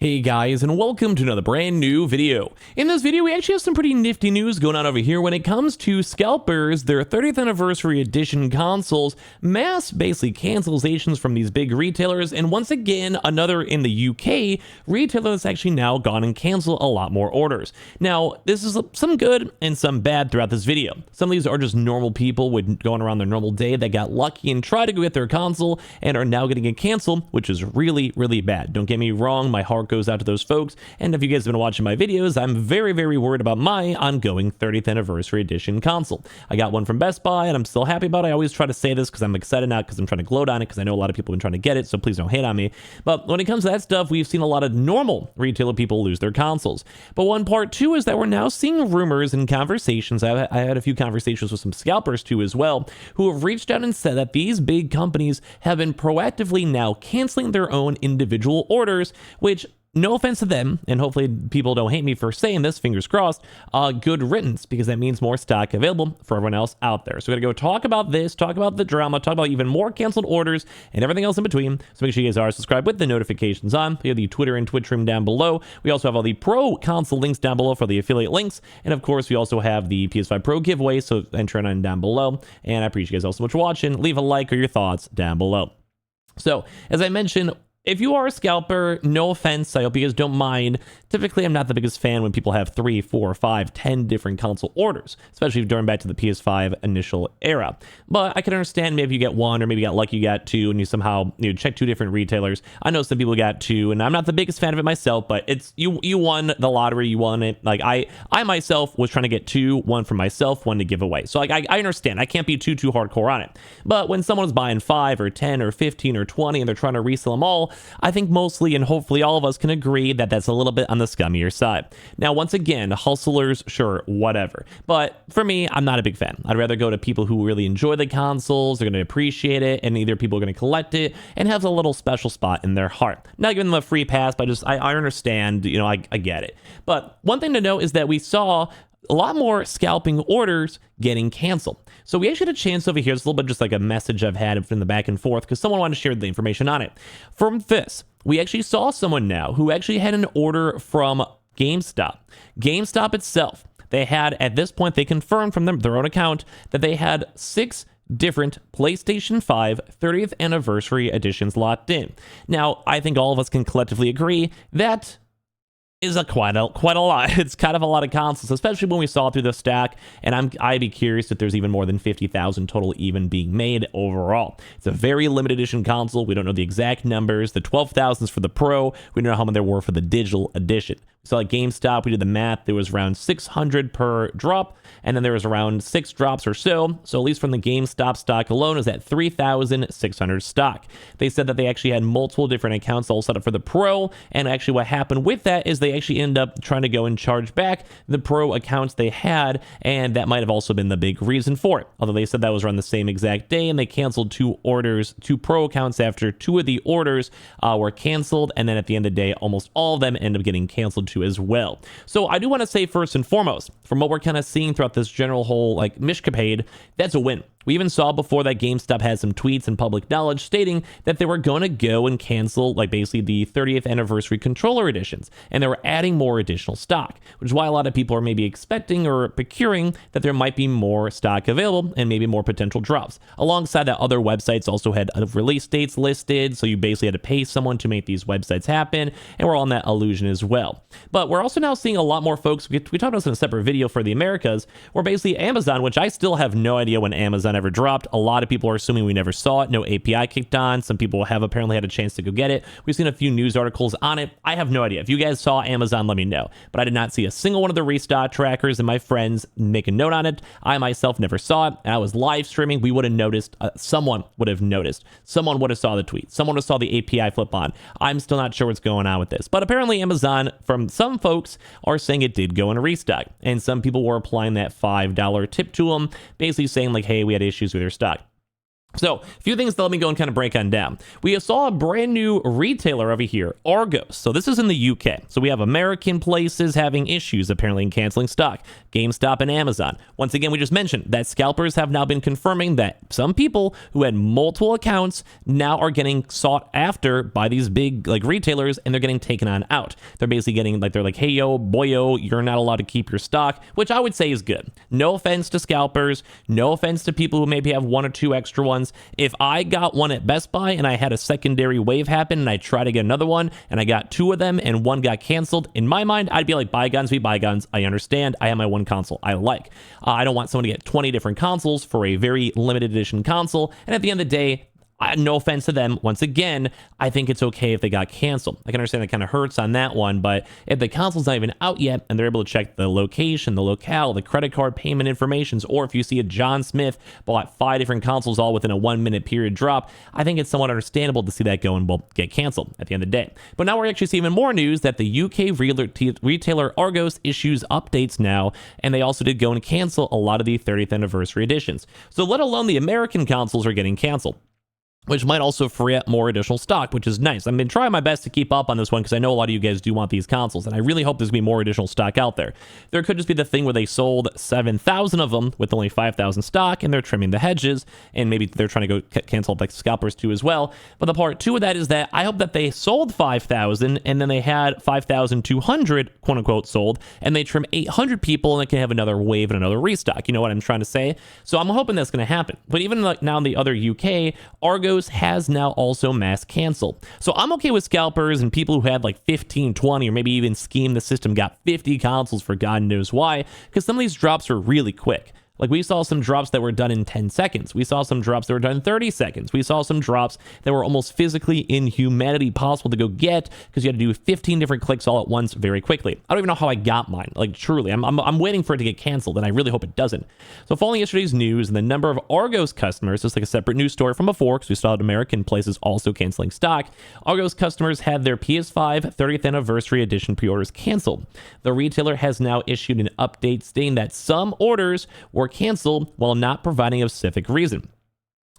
Hey guys, and welcome to another brand new video. In this video, we actually have some pretty nifty news going on over here when it comes to Scalpers, their 30th anniversary edition consoles, mass basically cancellations from these big retailers, and once again, another in the UK retailer that's actually now gone and canceled a lot more orders. Now, this is some good and some bad throughout this video. Some of these are just normal people going around their normal day that got lucky and tried to go get their console and are now getting it canceled, which is really, really bad. Don't get me wrong, my heart goes out to those folks, and if you guys have been watching my videos, I'm very, very worried about my ongoing 30th anniversary edition console. I got one from Best Buy, and I'm still happy about it. I always try to say this because I'm excited, not because I'm trying to gloat on it, because I know a lot of people have been trying to get it, so please don't hate on me. But when it comes to that stuff, we've seen a lot of normal retailer people lose their consoles. But one part too is that we're now seeing rumors and conversations. I had a few conversations with some scalpers too as well, who have reached out and said that these big companies have been proactively now canceling their own individual orders, which, no offense to them, and hopefully people don't hate me for saying this, fingers crossed, good riddance, because that means more stock available for everyone else out there. So we're going to go talk about this, talk about the drama, talk about even more canceled orders, and everything else in between. So make sure you guys are subscribed with the notifications on. We have the Twitter and Twitch room down below. We also have all the Pro console links down below for the affiliate links. And of course, we also have the PS5 Pro giveaway, so enter it on down below. And I appreciate you guys all so much for watching. Leave a like or your thoughts down below. So, as I mentioned, if you are a scalper, no offense, I hope you guys don't mind. Typically, I'm not the biggest fan when people have 3, 4, 5, 10 different console orders, especially during back to the PS5 initial era. But I can understand maybe you get one, or maybe you got lucky you got two, and you somehow check two different retailers. I know some people got two, and I'm not the biggest fan of it myself, but it's you won the lottery, you won it. Like I myself was trying to get two, one for myself, one to give away. So like I understand, I can't be too hardcore on it. But when someone's buying 5 or 10 or 15 or 20 and they're trying to resell them all, I think mostly and hopefully all of us can agree that that's a little bit on the scummier side. Now, once again, hustlers, sure, whatever. But for me, I'm not a big fan. I'd rather go to people who really enjoy the consoles, they're going to appreciate it, and either people are going to collect it and have a little special spot in their heart. Not giving them a free pass, but I understand, I get it. But one thing to note is that we saw a lot more scalping orders getting canceled. So we actually had a chance over here. It's a little bit just like a message I've had in the back and forth because someone wanted to share the information on it. From this, we actually saw someone now who actually had an order from GameStop. GameStop itself, they had, at this point, they confirmed from their own account that they had 6 different PlayStation 5 30th anniversary editions locked in. Now, I think all of us can collectively agree that is quite a lot. It's kind of a lot of consoles, especially when we saw through the stack, and I'd be curious if there's even more than 50,000 total even being made overall. It's a very limited edition console. We don't know the exact numbers. The 12,000s for the Pro. We don't know how many there were for the Digital Edition. So at GameStop, we did the math. There was around 600 per drop, and then there was around 6 drops or so. So at least from the GameStop stock alone is at 3,600 stock. They said that they actually had multiple different accounts all set up for the Pro, and actually what happened with that is they actually ended up trying to go and charge back the Pro accounts they had, and that might have also been the big reason for it. Although they said that was around the same exact day, and they canceled 2 Pro accounts after 2 of the orders were canceled, and then at the end of the day, almost all of them end up getting canceled too as well. So I do want to say first and foremost, from what we're kind of seeing throughout this general whole mishcapade, that's a win. We even saw before that GameStop had some tweets and public knowledge stating that they were going to go and cancel basically the 30th anniversary controller editions, and they were adding more additional stock, which is why a lot of people are maybe expecting or procuring that there might be more stock available and maybe more potential drops. Alongside that, other websites also had release dates listed, so you basically had to pay someone to make these websites happen, and we're on that illusion as well. But we're also now seeing a lot more folks, we talked about this in a separate video for the Americas, where basically Amazon, which I still have no idea when Amazon ever dropped. A lot of people are assuming we never saw it. No API kicked on. Some people have apparently had a chance to go get it. We've seen a few news articles on it. I have no idea. If you guys saw Amazon, let me know. But I did not see a single one of the restock trackers and my friends make a note on it. I myself never saw it. And I was live streaming. We would have noticed. Someone would have noticed. Someone would have saw the tweet. Someone would have saw the API flip on. I'm still not sure what's going on with this. But apparently Amazon, from some folks, are saying it did go in a restock. And some people were applying that $5 tip to them, basically saying hey, we had issues with your stock. So, a few things that let me go and kind of break on down. We saw a brand new retailer over here, Argos. So this is in the UK. So we have American places having issues apparently in canceling stock. GameStop and Amazon. Once again, we just mentioned that scalpers have now been confirming that some people who had multiple accounts now are getting sought after by these big like retailers, and they're getting taken on out. They're basically getting like, they're like, hey yo, boyo, you're not allowed to keep your stock, which I would say is good. No offense to scalpers, no offense to people who maybe have one or two extra ones. If I got one at Best Buy and I had a secondary wave happen and I tried to get another one and I got two of them and one got canceled, in my mind, I'd be like, bygones be bygones. I understand. I have my one console I like. I don't want someone to get 20 different consoles for a very limited edition console. And at the end of the day, no offense to them. Once again, I think it's okay if they got canceled. I can understand that kind of hurts on that one, but if the console's not even out yet and they're able to check the location, the locale, the credit card payment informations, or if you see a John Smith bought 5 different consoles all within a 1-minute period drop, I think it's somewhat understandable to see that go and well get canceled at the end of the day. But now we're actually seeing even more news that the UK retailer Argos issues updates now, and they also did go and cancel a lot of the 30th anniversary editions. So let alone the American consoles are getting canceled, which might also free up more additional stock, which is nice. I've been trying my best to keep up on this one because I know a lot of you guys do want these consoles, and I really hope there's going to be more additional stock out there. There could just be the thing where they sold 7,000 of them with only 5,000 stock, and they're trimming the hedges, and maybe they're trying to go cancel like scalpers too as well. But the part two of that is that I hope that they sold 5,000, and then they had 5,200, quote unquote, sold, and they trim 800 people, and they can have another wave and another restock. You know what I'm trying to say? So I'm hoping that's going to happen. But even like now in the other UK, Argos has now also mass canceled. So I'm okay with scalpers and people who had like 15, 20, or maybe even schemed the system, got 50 consoles for God knows why, because some of these drops are really quick. Like we saw some drops that were done in 10 seconds. We saw some drops that were done in 30 seconds. We saw some drops that were almost physically in humanity possible to go get because you had to do 15 different clicks all at once very quickly. I don't even know how I got mine. Like truly, I'm waiting for it to get canceled, and I really hope it doesn't. So following yesterday's news and the number of Argos customers, just like a separate news story from before, because we saw American places also canceling stock, Argos customers had their PS5 30th anniversary edition pre-orders canceled. The retailer has now issued an update stating that some orders were canceled while not providing a specific reason.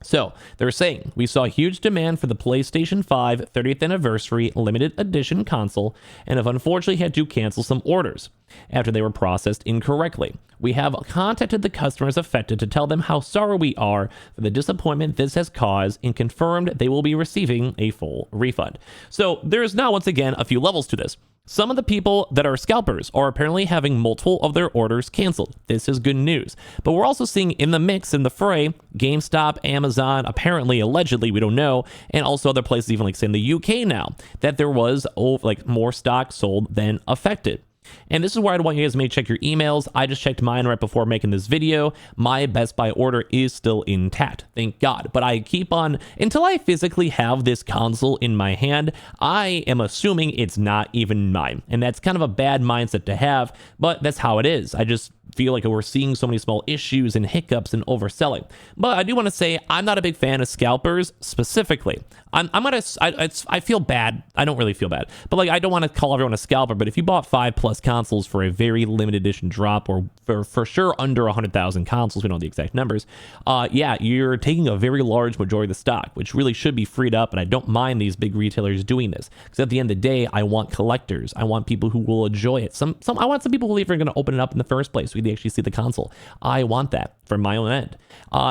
So they're saying, we saw huge demand for the PlayStation 5 30th anniversary limited edition console and have unfortunately had to cancel some orders after they were processed incorrectly. We have contacted the customers affected to tell them how sorry we are for the disappointment this has caused and confirmed they will be receiving a full refund. So there's now once again a few levels to this. Some of the people that are scalpers are apparently having multiple of their orders canceled. This is good news. But we're also seeing in the mix, in the fray, GameStop, Amazon, apparently, allegedly, we don't know, and also other places, even like say in the UK now, that there was like more stock sold than affected. And this is where I'd want you guys to maybe check your emails. I just checked mine right before making this video. My Best Buy order is still intact, thank God. But I keep on, until I physically have this console in my hand, I am assuming it's not even mine. And that's kind of a bad mindset to have, but that's how it is. I just feel like we're seeing so many small issues and hiccups and overselling. But I do want to say I'm not a big fan of scalpers specifically. I feel bad. I don't really feel bad, but like I don't want to call everyone a scalper. But if you bought 5+ consoles for a very limited edition drop, or for sure under 100,000 consoles, we don't know the exact numbers. Yeah, you're taking a very large majority of the stock, which really should be freed up. And I don't mind these big retailers doing this because at the end of the day, I want collectors. I want people who will enjoy it. I want some people who are even going to open it up in the first place. We actually see the console. I want that from my own end.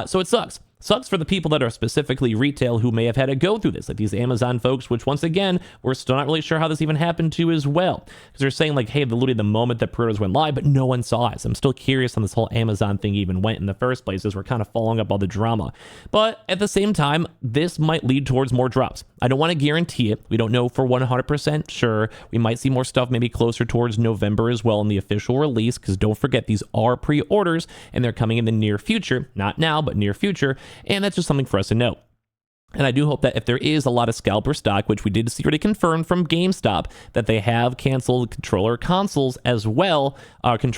So it sucks. Sucks for the people that are specifically retail who may have had to go through this, like these Amazon folks, which once again, we're still not really sure how this even happened to as well. Because they're saying like, hey, literally the moment that pre-orders went live, but no one saw it. So I'm still curious on this whole Amazon thing even went in the first place, as we're kind of following up all the drama. But at the same time, this might lead towards more drops. I don't want to guarantee it. We don't know for 100% sure. We might see more stuff maybe closer towards November as well in the official release, because don't forget, these are pre-orders and they're coming in the near future. Not now, but near future. And that's just something for us to know. And I do hope that if there is a lot of scalper stock, which we did see already confirmed from GameStop, that they have canceled controller consoles as well. Not the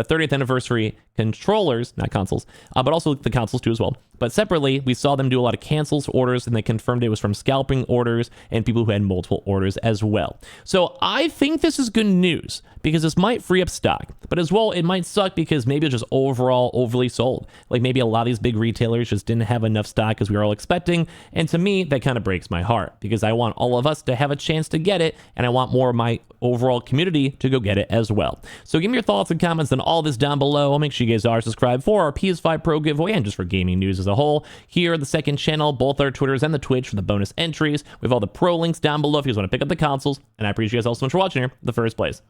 30th anniversary controllers, not consoles, but also the consoles too as well. But separately, we saw them do a lot of cancels orders, and they confirmed it was from scalping orders and people who had multiple orders as well. So I think this is good news because this might free up stock, but as well, it might suck because maybe it's just overall overly sold. Like maybe a lot of these big retailers just didn't have enough stock as we were all expecting. And to me, that kind of breaks my heart because I want all of us to have a chance to get it, and I want more of my overall community to go get it as well. So give me your thoughts and comments on all this down below. I'll make sure you guys are subscribed for our PS5 Pro giveaway and just for gaming news as a whole. Here, the second channel, both our Twitters and the Twitch for the bonus entries. We have all the pro links down below if you guys want to pick up the consoles, and I appreciate you guys all so much for watching here in the first place.